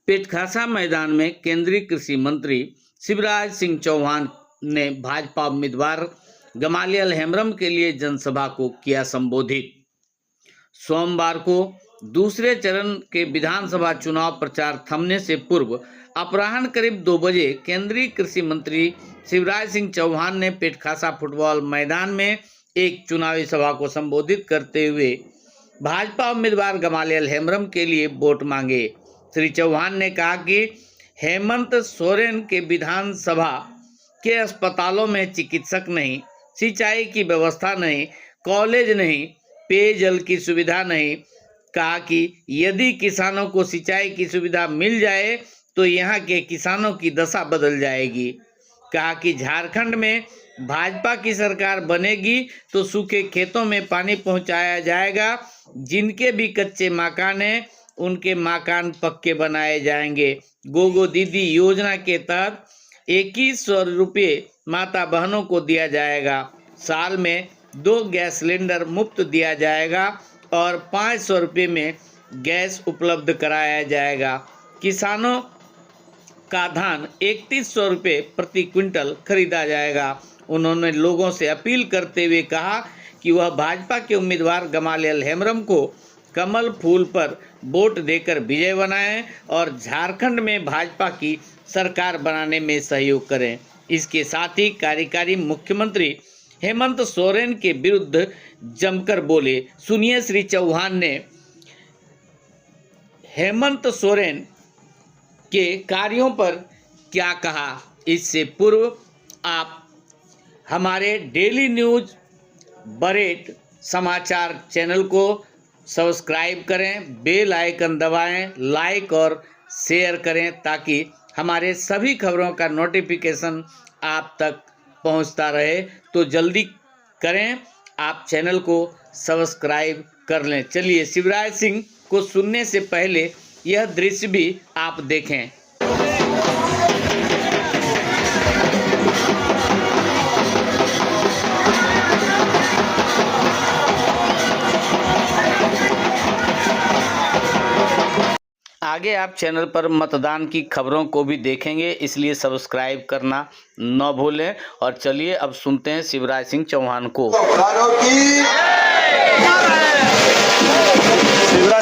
पेटखासा मैदान में केंद्रीय कृषि मंत्री शिवराज सिंह चौहान ने भाजपा उम्मीदवार गमालियल हेम्ब्रम के लिए जनसभा को किया संबोधित। सोमवार को दूसरे चरण के विधानसभा चुनाव प्रचार थमने से पूर्व अपराह्न करीब 2 बजे केंद्रीय कृषि मंत्री शिवराज सिंह चौहान ने पेटखासा फुटबॉल मैदान में एक चुनावी सभा को संबोधित करते हुए भाजपा उम्मीदवार गमालियल हेम्ब्रम के लिए वोट मांगे। श्री चौहान ने कहा कि हेमंत सोरेन के विधानसभा के अस्पतालों में चिकित्सक नहीं, सिंचाई की व्यवस्था नहीं, कॉलेज नहीं, पेयजल की सुविधा नहीं। कहा कि यदि किसानों को सिंचाई की सुविधा मिल जाए तो यहाँ के किसानों की दशा बदल जाएगी। कहा कि झारखंड में भाजपा की सरकार बनेगी तो सूखे खेतों में पानी पहुंचाया जाएगा। जिनके भी कच्चे मकान हैं उनके मकान पक्के बनाए जाएंगे। गोगो दीदी योजना के तहत 2100 रुपये माता बहनों को दिया जाएगा। साल में 2 गैस सिलेंडर मुफ्त दिया जाएगा और 500 रुपये में गैस उपलब्ध कराया जाएगा। किसानों का धान 3100 रुपये प्रति क्विंटल खरीदा जाएगा। उन्होंने लोगों से अपील करते हुए कहा कि वह भाजपा के उम्मीदवार गमालियल हेम्ब्रम को कमल फूल पर वोट देकर विजय बनाएं और झारखंड में भाजपा की सरकार बनाने में सहयोग करें। इसके साथ ही कार्यकारी मुख्यमंत्री हेमंत सोरेन के विरुद्ध जमकर बोले। सुनिए श्री चौहान ने हेमंत सोरेन के कार्यों पर क्या कहा। इससे पूर्व आप हमारे डेली न्यूज बरेट समाचार चैनल को सब्सक्राइब करें, बेल आइकन दबाएं, लाइक और शेयर करें ताकि हमारे सभी खबरों का नोटिफिकेशन आप तक पहुंचता रहे। तो जल्दी करें, आप चैनल को सब्सक्राइब कर लें। चलिए शिवराज सिंह को सुनने से पहले यह दृश्य भी आप देखें। आगे आप चैनल पर मतदान की खबरों को भी देखेंगे, इसलिए सब्सक्राइब करना न भूलें। और चलिए अब सुनते हैं शिवराज सिंह चौहान को।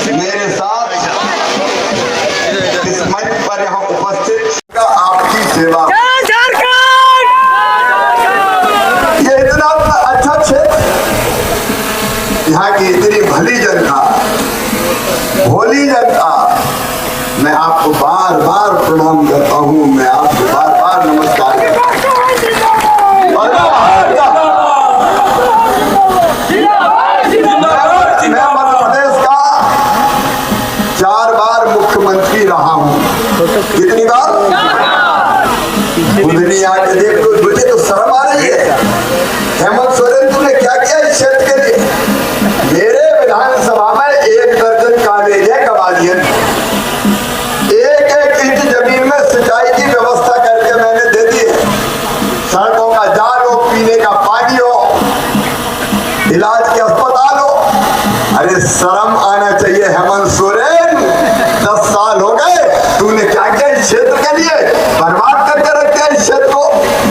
मेरे साथ इस मंच पर यहाँ उपस्थित आपकी सेवा, ये इतना अच्छा क्षेत्र, यहाँ की इतनी भली जनता, भोली जनता, मैं आपको बार बार प्रणाम करता हूँ। मैं आपको बार बार नमस्कार करता हूँ। मैं मध्य प्रदेश का 4 बार मुख्यमंत्री रहा हूँ। कितनी बार? दुनिया के देख तो मुझे तो शर्म आ रही है। हेमंत सोरेन तूने क्या किया इस क्षेत्र के लिए? मेरे विधानसभा में 1 दर्जन कॉलेज है गमालियल, 1-1 इंच जमीन में सिंचाई की व्यवस्था करके मैंने दे दी है। सड़कों का जाल हो, पीने का पानी हो, इलाज के अस्पताल हो। अरे शर्म आना चाहिए हेमंत सोरेन। 10 साल हो गए, तूने क्या किया इस क्षेत्र के लिए? बर्बाद करके रख दिया इस क्षेत्र को।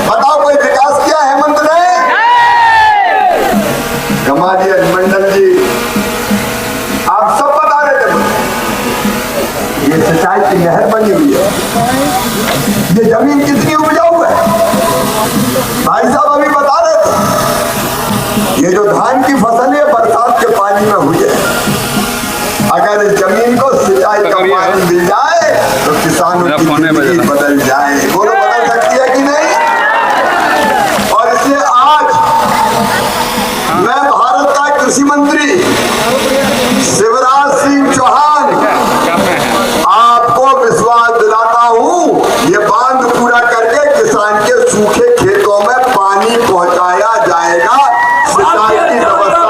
बताओ कोई विकास किया हेमंत ने? गमालियल मंडल जी, आप सब बता रहे थे ये सिंचाई की नहर बनी हुई है, ये जमीन कितनी उपजाऊ है। भाई साहब अभी बता रहे थे ये जो धान की फसल है बरसात के पानी में हुई है। अगर इस जमीन को सिंचाई का पानी मिल जाए तो किसानों की जिंदगी बदल जाए। बोलो बदल सकती है कि नहीं? और इसलिए आज मैं भारत का कृषि मंत्री शिवराज सिंह चौहान आपको विश्वास दिलाता हूँ, ये बांध पूरा करके किसान के सूखे खेतों में पानी पहुंचाया जाएगा। सिंचाई की व्यवस्था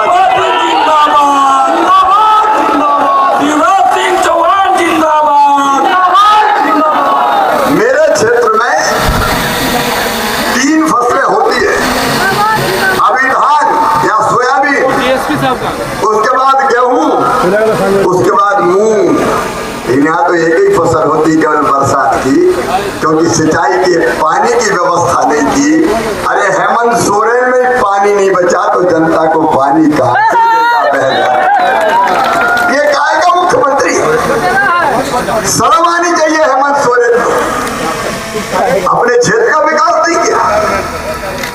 एक ही फसल होती केवल बरसात की, क्योंकि सिंचाई के पानी की व्यवस्था नहीं की। अरे हेमंत सोरेन में पानी नहीं बचा तो जनता को पानी कहां से देगा? ये काय का मुख्यमंत्री? शर्म आनी चाहिए हेमंत सोरेन को। अपने क्षेत्र का विकास नहीं किया।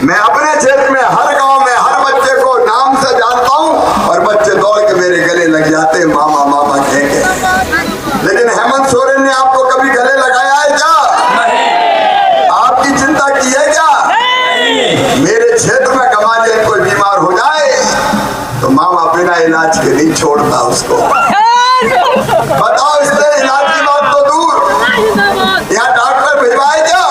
मैं अपने क्षेत्र में हर गांव में हर बच्चे को नाम से जानता हूं और बच्चे दौड़ के मेरे गले लग जाते हैं मामा मामा कह के। लेकिन हेमंत सोरेन ने आपको कभी गले लगाया है क्या? आपकी चिंता की है क्या? मेरे क्षेत्र में गमालियन कोई बीमार हो जाए तो मामा बिना इलाज के नहीं छोड़ता उसको। बताओ, इसने इलाज की बात तो दूर, यहाँ डॉक्टर भिजवाए क्या?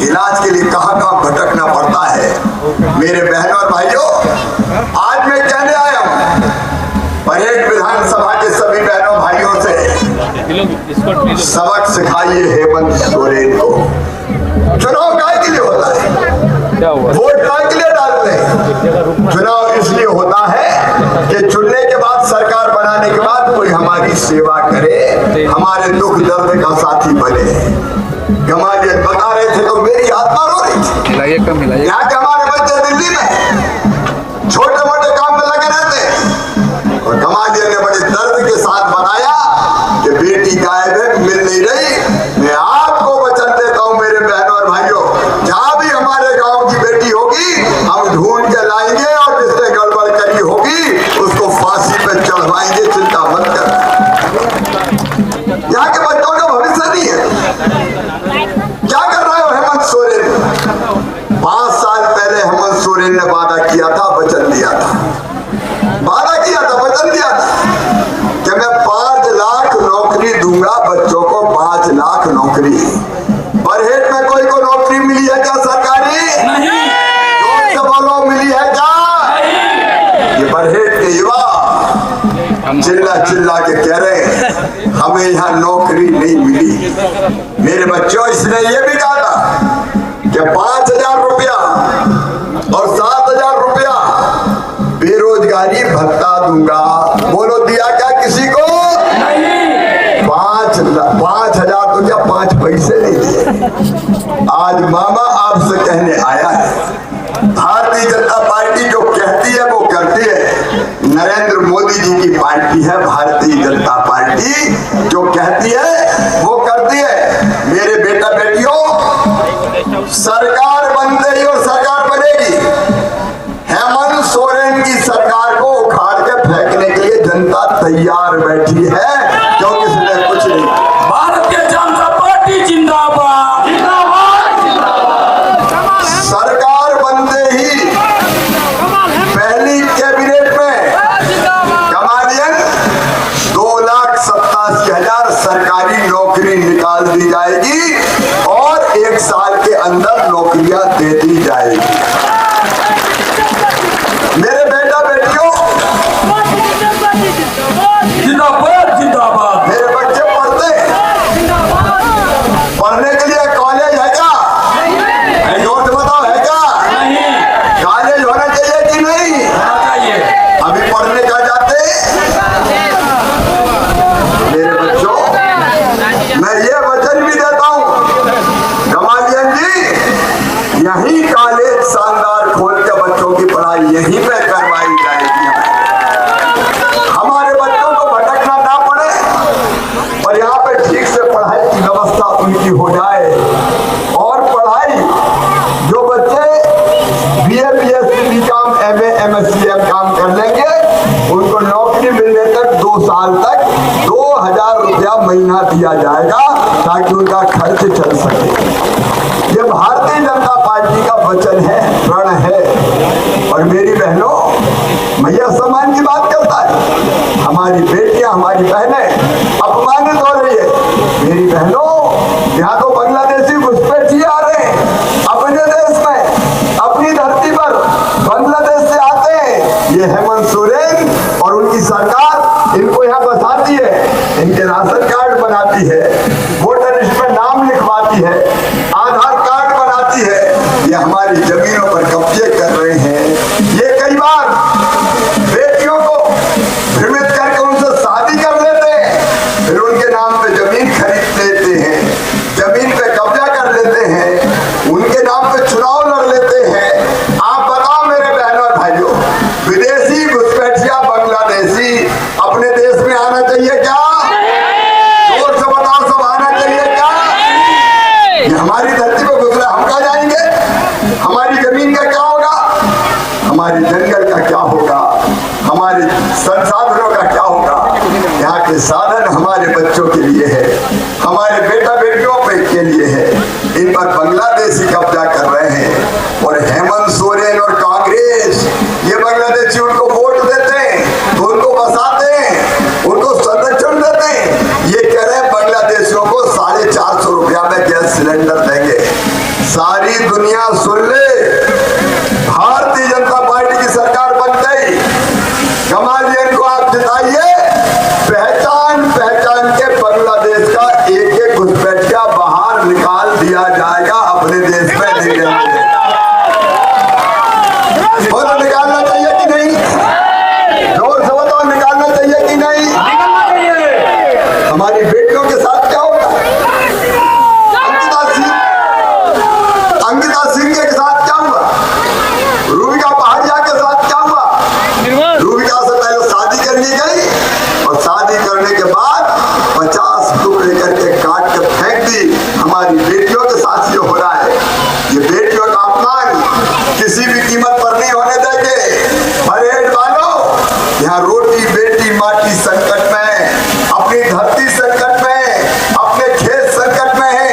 इलाज के लिए कहां कहां भटकना पड़ता है। मेरे बहनों और भाइयों, आज मैं कहने आया हूं परेड विधानसभा के सभी बहनों भाइयों से सबक सिखाइए हेमंत सोरेन को। चुनाव काय के लिए होता है? वोट काय के लिए डालते हैं? चुनाव इसलिए होता है कि चुनने के बाद, सरकार बनाने के बाद कोई हमारी सेवा करे, हमारे दुख दर्द का साथी बने। गमालियन बता रहे थे तो मेरी आत्मा रो रही थी। यहाँ के हमारे बच्चे दिल्ली में छोटे मोटे काम में लगे रहते हैं और गमालियन ने बड़े दर्द के साथ बताया कि बेटी गायब है, मिल नहीं रही। मैं आपको वचन देता हूँ मेरे बहनों और भाइयों, जहाँ भी हमारे गांव की बेटी होगी हम ढूंढ के लाएंगे और जिसने गड़बड़ करी होगी उसको फांसी पे चढ़वाएंगे। चिंता मत कर। यहाँ के बच्चों का भविष्य नहीं है। क्या कर रहे हो हेमंत सोरेन? 5 साल पहले हेमंत सोरेन ने वादा किया था, वचन दिया था, वचन दिया था कि मैं 5 लाख नौकरी दूंगा बच्चों को, 5 लाख नौकरी। बरहेट में कोई को नौकरी मिली है क्या सरकारी? नहीं। जोर से बोलो, मिली है क्या? नहीं। ये बरहेट के युवा चिल्ला चिल्ला के कह रहे हैं हमें यहाँ नौकरी नहीं मिली। मेरे बच्चों, इसने ये भी कहा था कि 5,000 रुपया और 7,000 रुपया बेरोजगारी भत्ता दूंगा। बोलो, दिया क्या किसी को? नहीं। 5,000 तो क्या 5 पैसे नहीं दिए। आज मामा आपसे कहने आया है, भारतीय जनता पार्टी जो कहती है वो करती है। नरेंद्र मोदी जी की पार्टी है भारतीय जनता पार्टी, जो कहती है वो करती है। मेरे बेटा बेटियों, सरकार बनते ही और सरकार बनेगी। हेमंत सोरेन की सरकार को उखाड़ के फेंकने के लिए जनता तैयार बैठी है, क्योंकि इसने कुछ नहीं। भारतीय जनता पार्टी जिंदाबाद, जिंदाबाद, जिंदाबाद। सरकार बनते ही पहली कैबिनेट में गमालियन 2,87,000 सरकारी नौकरी निकाल दी जाएगी और 1 साल के अंदर नौकरियां दे दी जाएगी। मेरे बेटा बेटियों, जिंदाबाद, जिंदाबाद। मेरे बच्चे पढ़ते पढ़ने के लिए कॉलेज है क्या? नहीं। जोर से बताओ, है क्या? नहीं। कॉलेज होना चाहिए कि नहीं? चाहिए। अभी पढ़ने का जाते। मेरे बच्चों, मैं ये वचन भी देता हूँ गमालियन जी, यही कॉलेज शानदार खोल के बच्चों की पढ़ाई यहीं पे करवाई जाएगी। हमारे बच्चों को भटकना ना पड़े और यहाँ पे ठीक से पढ़ाई की व्यवस्था उनकी हो जाए। और पढ़ाई जो बच्चे BA, BSc, BCom, MA, MSc, MCom कर लेंगे उनको नौकरी मिलने तक 2 साल तक 2,000 रुपया महीना दिया जाएगा ताकि उनका खर्च चल सके। ये भारतीय जनता पार्टी का वचन है, प्रण है। और मेरी बहनों, मैया सम्मान की बात करता है, हमारी बेटियां, हमारी बहनें अपमानित हो रही है। मेरी बहनों, यहाँ तो बांग्लादेशी घुसपैठी आ रहे हैं अपने देश में, अपनी धरती पर बांग्लादेश से आते हैं। ये हेमंत सोरेन और उनकी सरकार इनको यहाँ बसाती है, इनके राशन कार्ड बनाती है, वोटर लिस्ट में नाम लिखवाती है, आधार कार्ड बनाती है। ये हमारी जमीनों पर कब्जे कर रहे हैं। ये कई बार बेटियों को भ्रमित करके उनसे शादी कर लेते हैं, फिर उनके नाम पे पे जमीन खरीद लेते हैं, जमीन पे कब्जा कर लेते हैं, उनके नाम पे चुनाव लड़ लेते हैं। आप बताओ मेरे बहनों और भाइयों, विदेशी घुसपैठिया बांग्लादेशी अपने देश में आना चाहिए क्या? जोर से बताओ, सब आना चाहिए क्या? ये हमारी धरती पे घुस रहा, हम कहाँ जाएंगे? हमारी जमीन का क्या होगा? हमारी जंगल का क्या होगा? हमारे संसाधनों का क्या होगा? यहाँ के साधन हमारे बच्चों के लिए है, हमारे बेटा बेटियों के लिए है। इन पर बांग्लादेशी कब्जा कर रहे हैं और हेमंत सोरेन और कांग्रेस ये बांग्लादेशी उनको वोट देते हैं, तो उनको बसाते हैं, उनको संरक्षण देते हैं। ये कह रहे हैं बांग्लादेशियों को 450 रुपया में गैस सिलेंडर देंगे। सारी दुनिया सुन ले, भारतीय जनता पार्टी की सरकार बन गई। गमालियन को आप जिताइए, पहचान पहचान के बांग्लादेश का एक एक घुसपैठिया बाहर निकाल दिया जाएगा, अपने देश में नहीं रहने देगा। और निकालना चाहिए कि नहीं? जोर से बताओ, निकालना चाहिए कि नहीं? हमारी बेटियों के साथ क्या होगा? अंकिता सिंह के साथ क्या हुआ? रूबिका पहाड़िया के साथ क्या हुआ? रूबिका से पहले शादी करनी गई और शादी करने के बाद 50 टुकड़े करके काट के फेंक दी। हमारी बेटियों के साथ ये हो रहा है। ये बेटियों का अपमान किसी भी कीमत पर नहीं होने देंगे। परेड वालों, यहाँ रोटी बेटी माटी संकट में है, अपनी धरती संकट में है, अपने खेत संकट में है,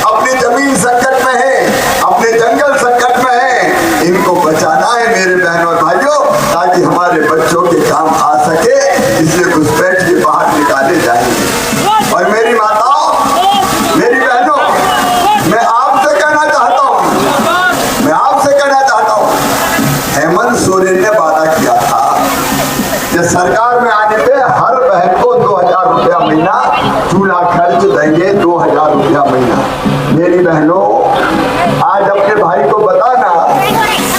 अपनी जमीन संकट में है, अपने जंगल संकट में है। इनको बचाना है मेरे बहनों और भाइयों, ताकि हमारे बच्चों के काम आ सके, इसलिए घुसपैठ के बाहर निकाले जाएंगे। और मेरी माताओं, मेरी बहनों, मैं आपसे कहना चाहता हूँ, मैं आपसे कहना चाहता हूँ, हेमंत सोरेन ने वादा किया था कि सरकार में आने पे हर बहन को 2000 रुपया महीना चूल्हा खर्च देंगे, 2000 रुपया महीना। मेरी बहनों, आज अपने भाई को बताना,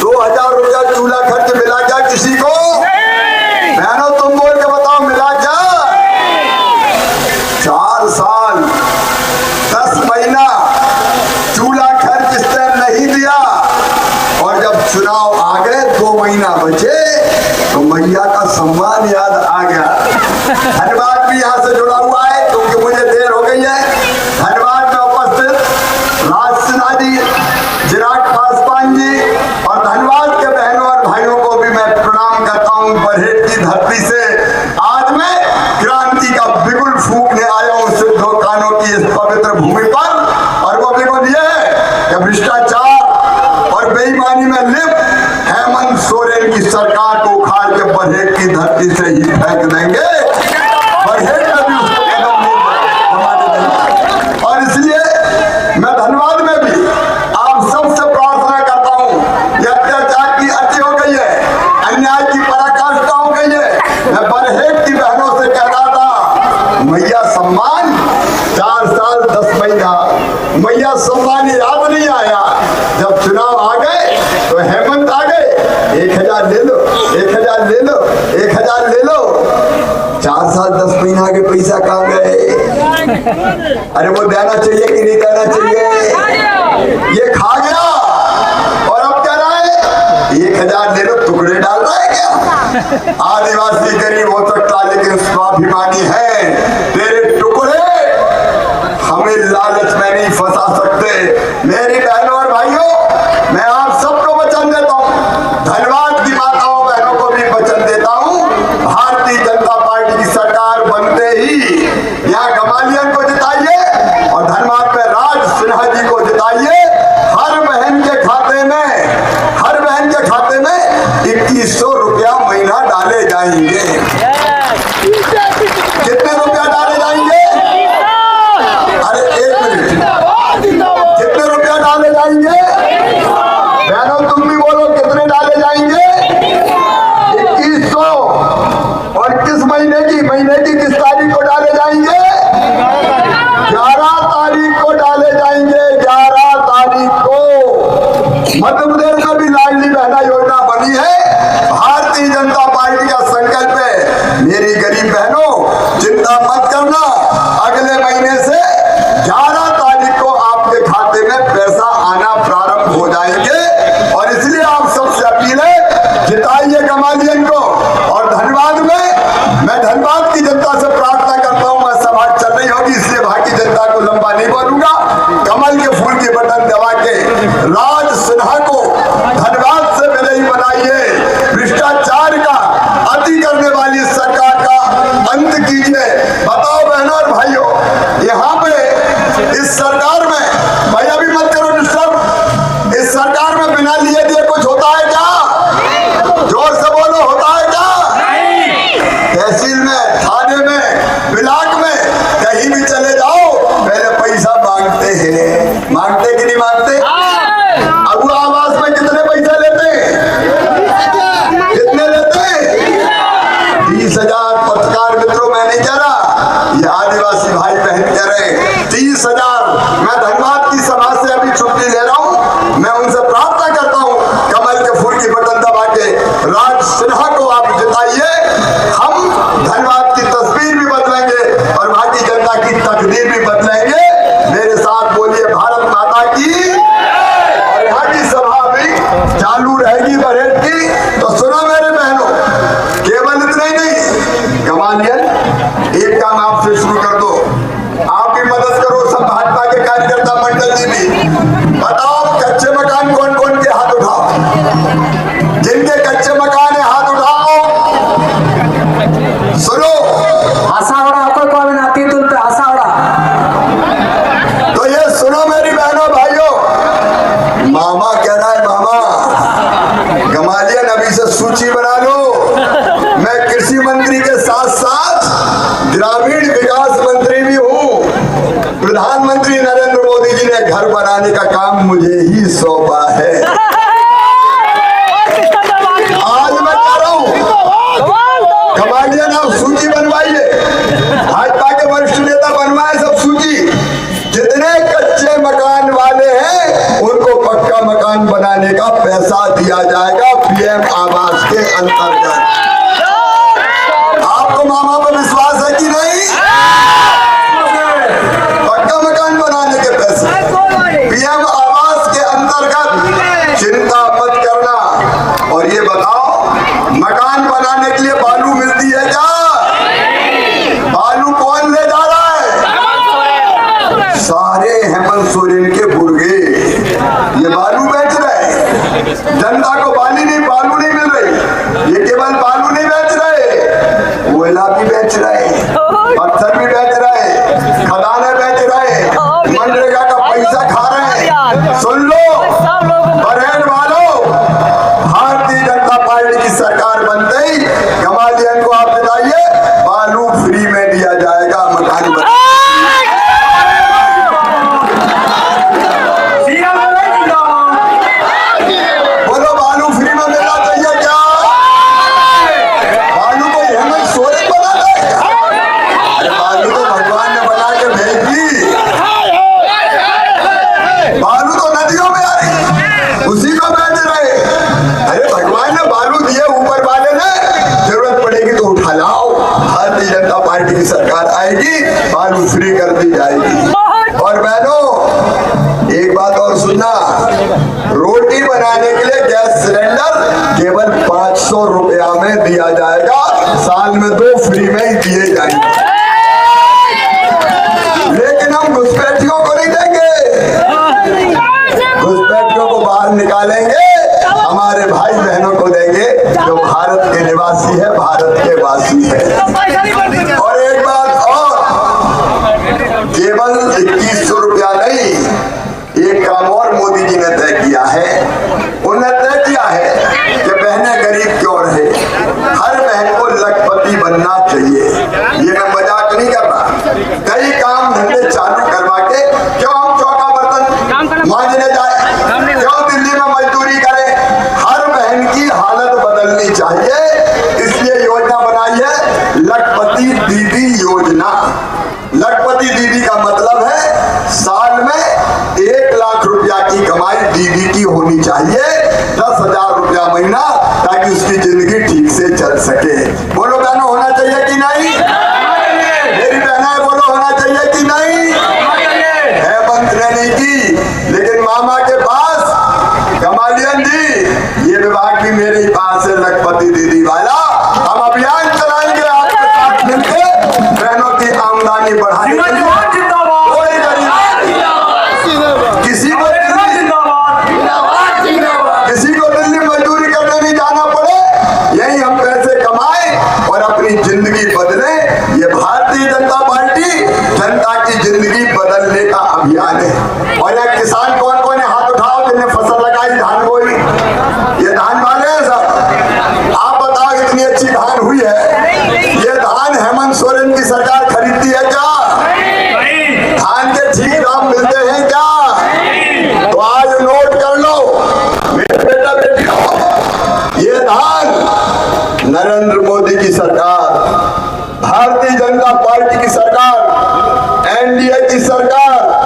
2000 रुपया चूल्हा खर्च मिला क्या किसी को? बहनों तुम बोल के बताओ, मिला क्या? 4 साल 10 महीना चूल्हा खर्च इसने नहीं दिया, और जब चुनाव आ गए 2 महीना बचे तो मैया का सम्मान याद आ गया। धन्यवाद भी यहाँ से जुड़ा हुआ है, क्योंकि मुझे देर हो गई है। धन्यवाद में उपस्थित राज सिन्हा जी, चिराग पासवान जी, और धन्यवाद के बहनों और भाइयों को भी मैं प्रणाम करता हूँ। बरहेट की धरती से आज मैं क्रांति का बिगुल फूंकने आया हूँ सिद्धों कानों की इस पवित्र भूमि पर, और वो बिगुल ये है कि भ्रष्टाचार और बेईमानी में लिप्त हेमंत सोरेन की सरकार को उखाड़ के बरहेट की धरती से ही फेंक देंगे। बरहेट में भी उसको कदम नहीं दबाने देंगे। और इसलिए मैं धन्यवाद में भी आप सबसे प्रार्थना करता हूँ, यह अत्याचार की अति हो गई है, अन्याय की पराकाष्ठा हो गई है। मैं बरहेट की बहनों से कह रहा था, मैया सम्मान 4 साल 10 महीना, मैया सम्मान याद नहीं आया। जब चुनाव आ गए तो हेमंत आ गए, 1000 ले लो, 1000 ले लो, 1000 ले लो। 4 साल 10 महीना के पैसा कहाँ गए? अरे वो देना चाहिए कि नहीं देना चाहिए? ये खा गया, और अब कह रहा है 1000 ले लो, टुकड़े डाल रहा है क्या? आदिवासी गरीब हो सकता, लेकिन स्वाभिमानी है। तेरे टुकड़े हमें लालच में नहीं फंसा सकते। मेरी बहनों और भाइयों, मैं आप सबको वचन देता हूँ, धन्यवाद की माताओं बहनों को भी वचन देता हूँ, भारतीय जनता पार्टी की सरकार बनते ही यहाँ गमालियन को जिताइए और धनबाद में राज सिन्हा जी को जिताइए। हर बहन के खाते में 2100 रुपया महीना डाले जाएंगे। कितने रुपया डाले जाएंगे? अरे 1 मिनट, 30,000 मैं धनबाद की सभा से अभी छुट्टी ले रहा हूं। मैं उनसे प्रार्थना करता हूं, कमल के फूल की बटन दबा के राज सिन्हा को आप जिताइए। हम धनबाद की तस्वीर भी बदलेंगे और भारतीय जनता की तकदीर भी बदलेंगे। मेरे साथ बोलिए भारत माता की। और यहाँ की सभा भी चालू रहेगी परेड की। तो सुनो मेरे बहनों, केवल इतना ही नहीं, गमालियन एक काम आपसे शुरू कर दो, आप भी मदद करो, सब भाजपा के कार्यकर्ता मंडल जी भी। बताओ कच्चे मकान कौन कौन के हाथ उठाओ, जिनके कच्चे मकान है हाथ उठाओ। सुनो, हसावड़ा आपको कौन आती तुम पे हसावड़ा। तो ये सुनो मेरी बहनों भाइयों, मामा कह रहा है मामा, गमालियन अभी से सूची बना लो। मैं कृषि मंत्री के साथ साथ ग्रामीण विकास मंत्री भी हूँ। प्रधानमंत्री नरेंद्र मोदी जी ने घर बनाने का काम मुझे ही सौंपा है। आज मैं कह रहा हूँ, गमालियन आप सूची बनवाइए, भाजपा के वरिष्ठ नेता बनवाए सब सूची। जितने कच्चे मकान वाले हैं उनको पक्का मकान बनाने का पैसा दिया जाएगा पीएम आवास के अंतर्गत। आपको मामा पर विश्वास है कि नहीं? पक्का मकान बनाने के पैसे पीएम आवास के अंतर्गत, चिंता मत करना। और ये बताओ, मकान बनाने के लिए बालू मिलती है क्या? बालू कौन ले जा रहा है? सारे हेमंत सोरेन के बुर्गे ये बालू बेच रहे हैं। जनता को बालू नहीं मिल रही। ये केवल बालू नहीं बेच रहे, कोयला भी बेच रहे, पत्थर भी बेच रहे, खदानें बेच रहे, मनरेगा का पैसा खा रहे हैं। सुन लो बहन वालों, भारतीय जनता पार्टी की सरकार बनते ही गमालियन को आप बताइए बालू फ्री में दिया जाएगा। मकान बना बोलो, बालू फ्री में मिलना चाहिए क्या? बालू को हेमंत सोरेन बना देगा? अरे बालू तो भगवान ने बना के भेज दी। बालू तो नदियों में आ रही, उसी को बेच रहे। अरे भगवान ने बालू दिए, ऊपर वाले ने, जरूरत पड़ेगी तो उठा लाओ। भारतीय जनता पार्टी की सरकार आएगी, बालू फ्री कर दी जाएगी। और बहनों एक बात और सुनना, रोटी बनाने के लिए गैस सिलेंडर केवल 500 रुपया में दिया जाएगा। साल में 2 फ्री में ही दिए जाएंगे। लेकिन हम घुसपैठियों को नहीं देंगे, घुसपैठियों को बाहर निकालेंगे, हमारे भाई बहनों को देंगे जो भारत के निवासी है, भारत के वासी है। और एक बात और, केवल 2100 रुपया नहीं, एक काम और मोदी जी ने तय किया है। उन्होंने तय किया है कि बहनें गरीब क्यों रहे, हर बहन को लखपति बनना चाहिए। ये मैं मजाक नहीं कर रहा। कई काम धंधे चालू करवा के, क्यों हम चौका बर्तन मांझने जाए, क्यों दिल्ली में मजदूरी करें? हर बहन की हालत बदलनी चाहिए, इसलिए योजना बनाई है लखपति दीदी योजना। लखपति दीदी का मतलब है साल में 1 लाख रुपया की कमाई दीदी की होनी चाहिए, 10,000 रुपया महीना, ताकि उसकी जिंदगी ठीक से चल सके। बोलो बहनों, होना चाहिए कि नहीं? मेरी बहनें बोलो, होना चाहिए कि नहीं? है मंत्र नहीं की, लेकिन मामा के पास गमालियन जी, ये विभाग भी मेरे ही पास है, लखपति दीदी वाला। हम अभियान चलाएंगे आपके साथ मिलकर, बहनों की आमदनी बढ़ाने के लिए। कोई गरीब किसी को दिल्ली मजदूरी करने नहीं जाना पड़े, यही हम पैसे कमाएं और अपनी जिंदगी बदले। ये भारतीय जनता पार्टी जनता की जिंदगी बदलने का अभियान है। और ये किसान कौन कौन है, हाथ उठाओ जिन्हें फसल लगाई, धान बोई। ये धान वाले हैं सब, आप बताओ इतनी अच्छी धान हुई है, ये धान हेमंत सोरेन की सरकार खरीदती है क्या? धान के ठीक दाम मिलते हैं क्या? तो आज नोट कर लो मेरे बेटा बेटी, ये धान नरेंद्र मोदी की सरकार, भारतीय जनता पार्टी की सरकार, एनडीए की सरकार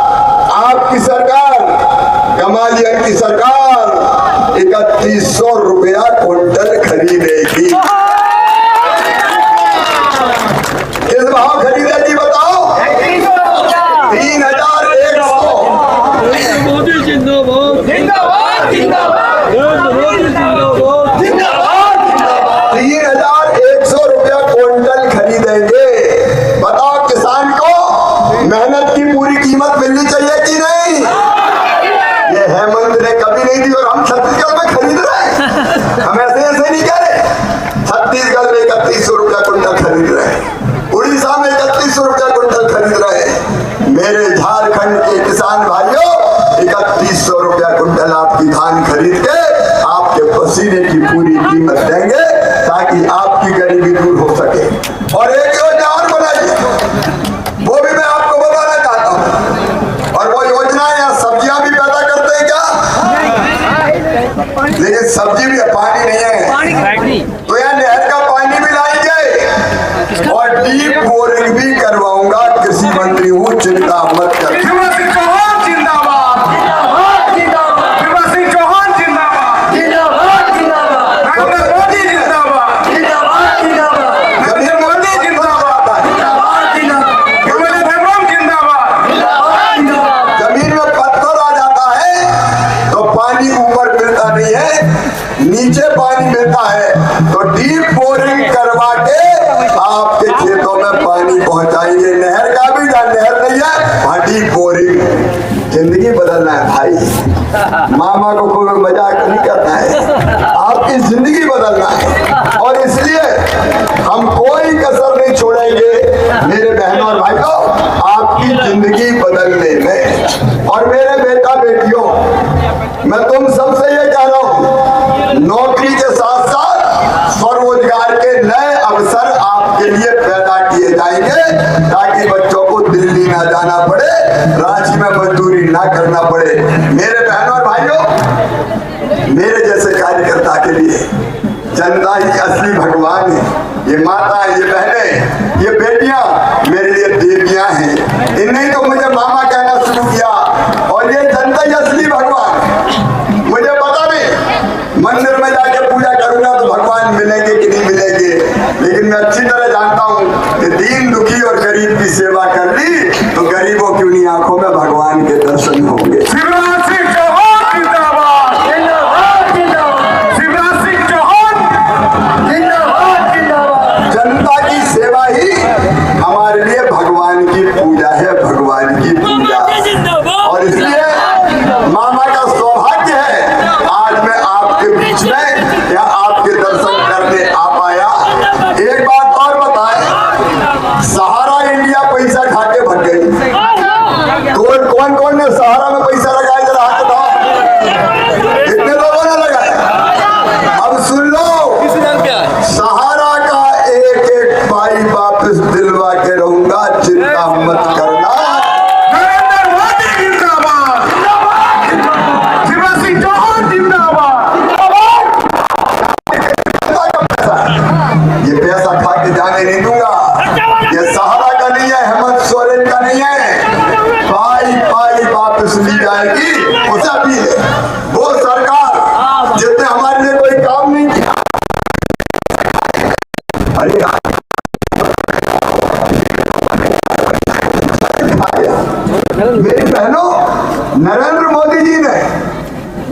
की सरकार 3100 रुपया क्विंटल खरीदेगी। किस भाव खरीदेगी बताओ? 3100। मोदी जिंदाबाद जिंदाबाद जिंदाबाद मोदी जिंदाबाद जिंदाबाद जिंदाबाद 3100 रुपया क्विंटल खरीदेंगे। बताओ किसान को मेहनत की पूरी कीमत मिलनी चाहिए कि नहीं? ये हेमंत ने कभी नहीं दी और हम छत्तीसगढ़ में खरीद रहे हैं। हम ऐसे नहीं कह रहे। छत्तीसगढ़ में 3100 रुपया क्विंटल खरीद रहे हैं, उड़ीसा में 3100 रुपया क्विंटल खरीद रहे हैं। मेरे झारखंड के किसान भाइयों 3100 रुपया क्विंटल आपकी धान खरीद के आपके पसीने की पूरी कीमत देंगे ताकि आपकी गरीबी दूर हो सके। और एक योजना और बनाइए, वो भी मैं आपको बताना चाहता हूँ। और वो योजना यहाँ सब्जियां भी पैदा करते हैं क्या? लेकिन सब्जी भी पानी नहीं है, तो यहाँ नहर का पानी भी लाएंगे और डीप बोरिंग भी करवाऊंगा। कृषि मंत्री हूँ, चिंता मत कर। शिवराज सिंह चौहान जिंदाबाद जिंदाबाद जिंदाबाद शिवराज सिंह चौहान जिंदाबाद जिंदाबाद जिंदाबाद नरेंद्र मोदी जिंदाबाद जिंदाबाद जिंदाबाद नरेंद्र मोदी जिंदाबाद जिंदाबाद जिंदाबाद गवर्नर हेमंत जिंदाबाद जिंदाबाद जिंदाबाद जमीन में पत्थर आ जाता है तो पानी ऊपर मिलता नहीं है, नीचे पानी मिलता है। तो डीप बोरिंग करवा के आपके खेतों में पानी पहुंचाएंगे। नहर का भी जहाँ नहर नहीं है वहाँ डीप बोरिंग। जिंदगी बदलना है भाई, मामा को कोई मजाक नहीं करना है, आपकी जिंदगी बदलना है। और इसलिए हम कोई कसर नहीं छोड़ेंगे मेरे बहनों और भाइयों आपकी जिंदगी बदलने में। और मेरे बेटा बेटियों, मैं तुम सबसे ये कह रहा हूँ, नौकरी के साथ साथ स्वरोजगार के नए अवसर आपके लिए पैदा किए जाएंगे ताकि बच्चों को दिल्ली ना जाना पड़े, रांची में मजदूरी ना करना पड़े। मेरे बहनों और भाइयों, मेरे जैसे कार्यकर्ता के लिए जनता ही असली भगवान है। ये माता, ये बहनें, ये बेटियां मेरे लिए देवियां हैं। इन्हें तो मुझे मामा कहना शुरू किया और ये जनता ही असली भगवान है। मुझे पता नहीं मंदिर में जाके पूजा करूंगा तो भगवान मिलेंगे कि नहीं मिलेंगे, लेकिन मैं अच्छी तरह जानता हूँ कि दीन दुखी और गरीब की सेवा कर ली तो गरीबों की उन्हीं आंखों में भगवान के दर्शन होंगे। शिवराज सिंह चौहान जिंदाबाद जिंदाबाद जिंदाबाद शिवराज सिंह चौहान जिंदाबाद जिंदाबाद जनता की सेवा ही हमारे लिए भगवान की पूजा है, भगवान की पूजा। और इसलिए मामा का सौभाग्य है आज मैं आपके बीच में या आपके दर्शन करने आ पाया। एक बात और बताएं, सहारा इंडिया पैसा खा के भग गई। कौन कौन ने सहारा में पैसा लगाया, जरा हाथ उठाओ। कितने लोगों ने लगाया? अब सुन लो, सहारा का एक एक पाई वापस दिलवा के रहूंगा, चिंता मत करना। नरेंद्र मोदी जिंदाबाद जिंदाबाद शिवराज सिंह चौहान जिंदाबाद ये पैसा खा के जाने नहीं दूंगा। ये सहारा का नहीं है, हेमंत सोरेन का नहीं है। पाई पाई वापस ली जाएगी, उसे भी ले। वो सरकार जिसने हमारे लिए कोई काम नहीं किया, अरे मेरी बहनों, नरेंद्र मोदी जी ने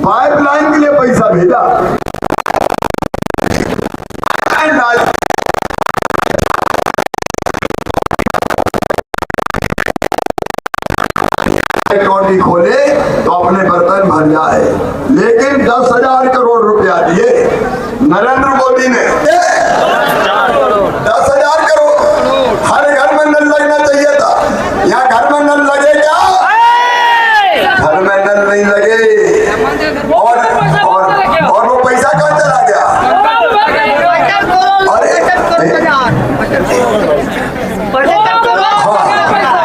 पाइपलाइन के लिए पैसा भेजा। टोटी खोले तो अपने बर्तन भर जाए, लेकिन 10,000 करोड़ रुपया दिए नरेंद्र मोदी ने। 10,000 करोड़, हर घर में नल लगना चाहिए था। यहाँ घर में नल लगे क्या? घर में नल नहीं लगे। और वो पैसा कहाँ चला गया?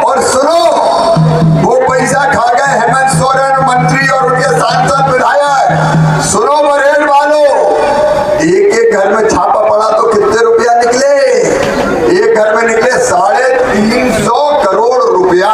और सुनो, वो पैसा खा गए हेमंत सोरेन मंत्री और उनके सांसद विधायक। सुनो बरेल वालों, एक एक घर में छापा पड़ा तो कितने रुपया निकले? एक घर में निकले 350 करोड़ रुपया।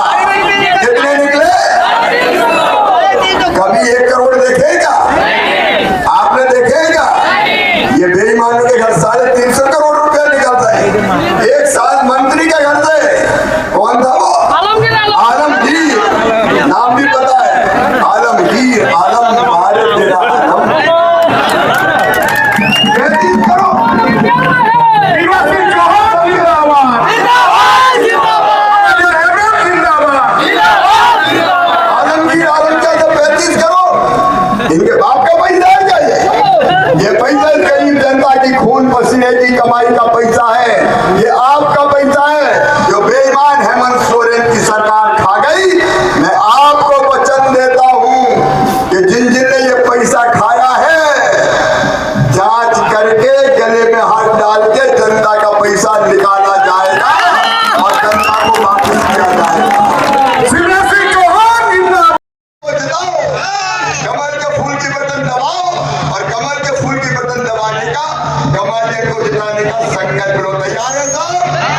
एमएलए को जिताने का संकल्प लो। तैयार है साहब?